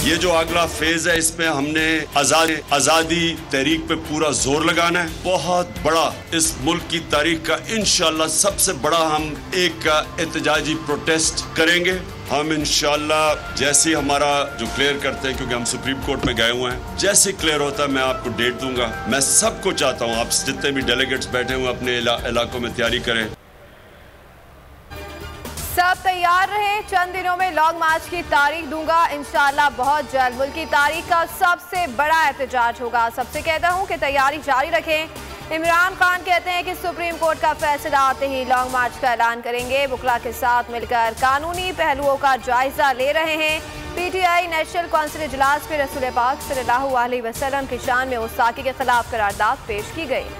ये जो अगला फेज है, इसमें हमने आजादी तहरीक पे पूरा जोर लगाना है। बहुत बड़ा इस मुल्क की तारीख का इंशाअल्लाह सबसे बड़ा हम एक एहतजाजी प्रोटेस्ट करेंगे। हम इंशाअल्लाह जैसे ही हमारा जो क्लियर करते हैं, क्योंकि हम सुप्रीम कोर्ट में गए हुए हैं, जैसे क्लियर होता है मैं आपको डेट दूंगा। मैं सबको चाहता हूं, आप जितने भी डेलीगेट्स बैठे हुए अपने इलाकों में तैयारी करें। सब तैयार रहे, चंद दिनों में लॉन्ग मार्च की तारीख दूंगा इंशाअल्लाह। बहुत जल्द मुल्क की तारीख का सबसे बड़ा एहतजाज होगा। सबसे कहता हूं कि तैयारी जारी रखें। इमरान खान कहते हैं कि सुप्रीम कोर्ट का फैसला आते ही लॉन्ग मार्च का ऐलान करेंगे। बुकला के साथ मिलकर कानूनी पहलुओं का जायजा ले रहे हैं। पीटीआई नेशनल काउंसिल इजलास में रसूल पाक सल्लल्लाहु अलैहि वसल्लम की शान में गुस्ताखी के खिलाफ करारदाद पेश की गई।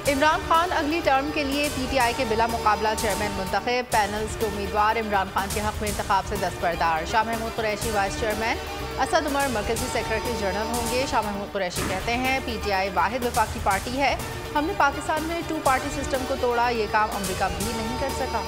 इमरान खान अगली टर्म के लिए पीटीआई के बिला मुकाबला चेयरमैन मुंतखब। पैनल्स के उम्मीदवार इमरान खान के हक में इंतखाब से दस्तबरदार। शाह महमूद कुरैशी वाइस चेयरमैन, असद उमर मरकजी सेक्रेटरी जनरल होंगे। शाह महमूद कुरैशी कहते हैं पीटीआई वाहिद वफाकी पार्टी है। हमने पाकिस्तान में 2 पार्टी सिस्टम को तोड़ा, ये काम अमेरिका भी नहीं कर सका।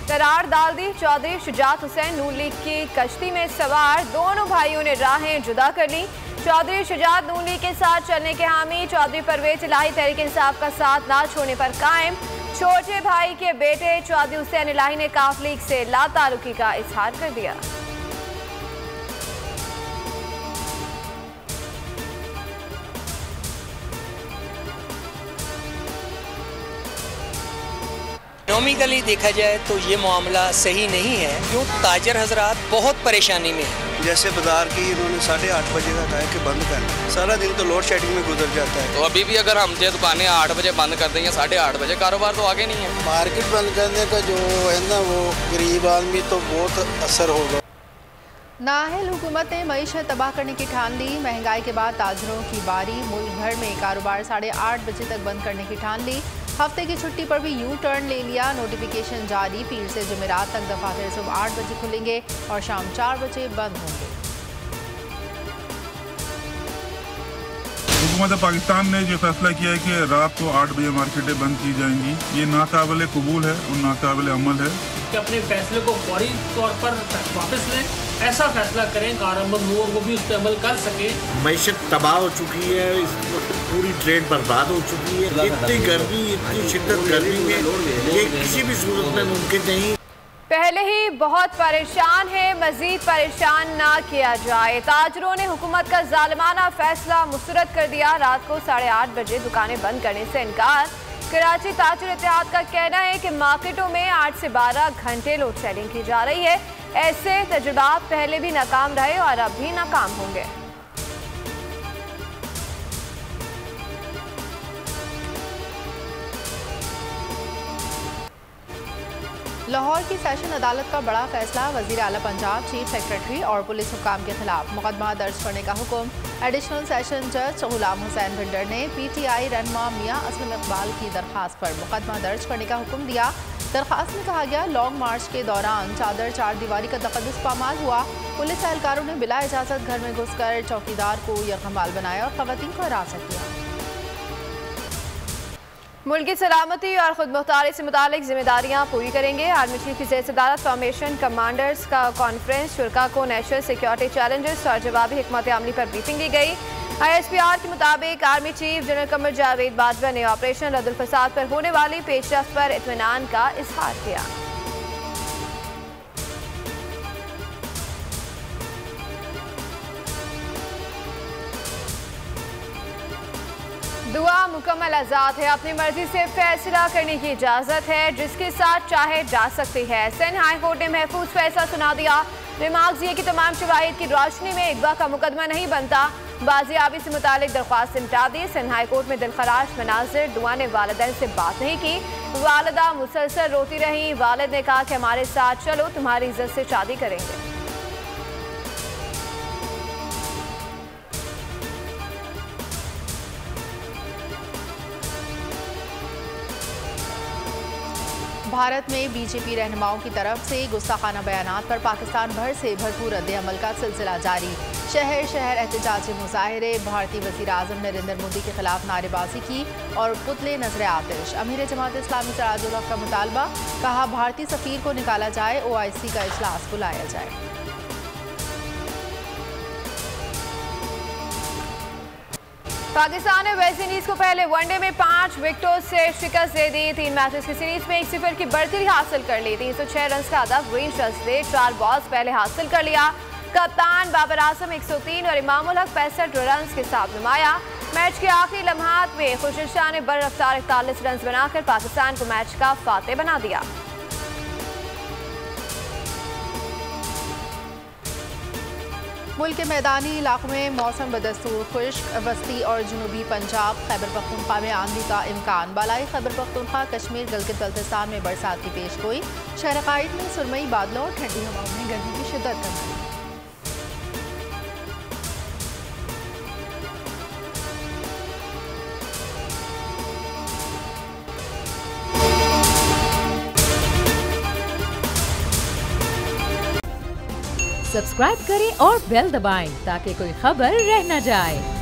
करार डाल दी। चौधरी शुजात हुसैन नून लीग की कश्ती में सवार, दोनों भाइयों ने राहें जुदा कर ली। चौधरी शुजात नून लीग के साथ चलने के हामी, चौधरी परवेज इलाही तहरीक इंसाफ का साथ ना छोड़ने पर कायम। छोटे भाई के बेटे चौधरी हुसैन इलाही ने काफ लीग से लाताल्लुकी का इजहार कर दिया। इकोनॉमिकली देखा जाए तो ये मामला सही नहीं है, क्यों ताजर हजरात बहुत परेशानी में है। जैसे बाजार की इन्होंने 8:30 बजे का कहा है कि बंद करना, सारा दिन तो लोड शेडिंग में गुजर जाता है। तो अभी भी अगर हम जो दुकानें 8 बजे बंद कर दें या 8:30 बजे, कारोबार तो आगे नहीं है। मार्केट बंद करने का जो है ना, वो गरीब आदमी तो बहुत असर होगा। नाहल हुकूमत ने मईशत तबाह करने की ठान ली। महंगाई के बाद ताजरों की बारी, मुल्क भर में कारोबार 8:30 बजे तक बंद करने की ठान ली। हफ्ते की छुट्टी पर भी यू टर्न ले लिया। नोटिफिकेशन जारी, पीर से जुमेरात तक दफातर सुबह 8 बजे खुलेंगे और शाम 4 बजे बंद होंगे। हुकूमत पाकिस्तान ने जो फैसला किया है कि रात को 8 बजे मार्केटें बंद की जाएंगी, ये नाकाबिल कबूल है और नाकाबिल अमल है। कि अपने फैसले को फौरी तौर पर वापस लें, ऐसा फैसला करें कारअमल लोगों को भी उस पर अमल कर सके। मैशत तबाह हो चुकी है, इस वक्त पूरी ट्रेड बर्बाद हो चुकी है। इतनी गर्मी, इतनी शिद्दत गर्मी में ये किसी भी सूरत में मुमकिन नहीं। पहले ही बहुत परेशान है, मजीद परेशान ना किया जाए। ताजरों ने हुकूमत का जालिमाना फैसला मुस्तरद कर दिया। रात को 8:30 बजे दुकानें बंद करने से इनकार। कराची ताजर इत्तेहाद का कहना है कि मार्केटों में 8 से 12 घंटे लोड शेडिंग की जा रही है। ऐसे तजुर्बात पहले भी नाकाम रहे और अब भी नाकाम होंगे। लाहौर की सेशन अदालत का बड़ा फैसला। वज़ीर आला पंजाब, चीफ सेक्रेटरी और पुलिस हुकाम के खिलाफ मुकदमा दर्ज करने का हुक्म। एडिशनल सेशन जज गुलाम हुसैन भिंडर ने पीटीआई रहनुमा मियां असलम इकबाल की दरख्वास्त पर मुकदमा दर्ज करने का हुक्म दिया। दरख्वास्त में कहा गया, लॉन्ग मार्च के दौरान चादर चार दीवारी का तकद्दुस पामाल हुआ। पुलिस एहलकारों ने बिला इजाज़त घर में घुसकर चौकीदार को यकमाल बनाया और खवातीन को हिरासत किया। मुल्क की सलामती और खुद मुख्तारी से मुतालिक जिम्मेदारियाँ पूरी करेंगे। आर्मी चीफ की ज़ेर-ए-सदारत फॉर्मेशन कमांडर्स का कॉन्फ्रेंस। शुरा को नेशनल सिक्योरिटी चैलेंजेस और जवाबी हिकमत अमली पर ब्रीफिंग दी गई। ISPR के मुताबिक army chief general Qamar Javed Bajwa ने ऑपरेशन रद्दुल फसाद पर होने वाली पेशरफ्त पर इत्मीनान का इजहार किया। दुआ मुकम्मल आज़ाद है, अपनी मर्जी से फैसला करने की इजाज़त है, जिसके साथ चाहे जा सकती है। सिंध हाई कोर्ट ने महफूज फैसला सुना दिया। रिमार्क्स ये कि तमाम शवाहिद की रोशनी में अगवा का मुकदमा नहीं बनता। बाजियाबी से मुतालिक दरख्वास्त निपटा दी। सिंध हाई कोर्ट में दिलखराश मनाजिर। दुआ ने वालिदैन से बात नहीं की। वालिदा मुसलसल रोती रही। वालिद ने कहा कि हमारे साथ चलो, तुम्हारी इज्जत से शादी करेंगे। भारत में बीजेपी रहनुमाओं की तरफ से गुस्ताखाना बयानात पर पाकिस्तान भर से भरपूर रद्द-ए-अमल का सिलसिला जारी। शहर शहर एहतजाजी मुजाहिरे, भारतीय वज़ीर आज़म नरेंद्र मोदी के खिलाफ नारेबाजी की और पुतले नजर आतिश। अमीर जमात इस्लामी सिराजुल हक का मुतालबा, कहा भारतीय सफ़ीर को निकाला जाए, OIC का इजलास बुलाया जाए। पाकिस्तान ने वेस्ट इंडीज को पहले वनडे में 5 विकेटों से शिकस्त दे दी। 3 मैचेस की सीरीज में 1-0 की बढ़ती हासिल कर ली। 306 रन का हदफ ग्रीन शख्स ने 4 बॉल्स पहले हासिल कर लिया। कप्तान बाबर आजम 103 और इमामुल हक 65 रन के साथ नुमाया। मैच के आखिरी लम्हात में खुर्शीद शाह ने बर रफ्तार 41 रन बनाकर पाकिस्तान को मैच का फातेह बना दिया। मुल्क के मैदानी इलाकों में मौसम बदस्तूर खुश्क। वस्ती और जनूबी पंजाब, खैबर पख्तूनख्वा में आंधी का इम्कान। बालाई खैबर पख्तूनख्वा, कश्मीर, गिलगित बल्तिस्तान में बरसात की पेशगोई। शहर कायद में सुरमई बादलों और ठंडी हवाओं में गर्मी की शिद्दत कम हुई। सब्सक्राइब करें और बेल दबाएं ताकि कोई खबर रह न जाए।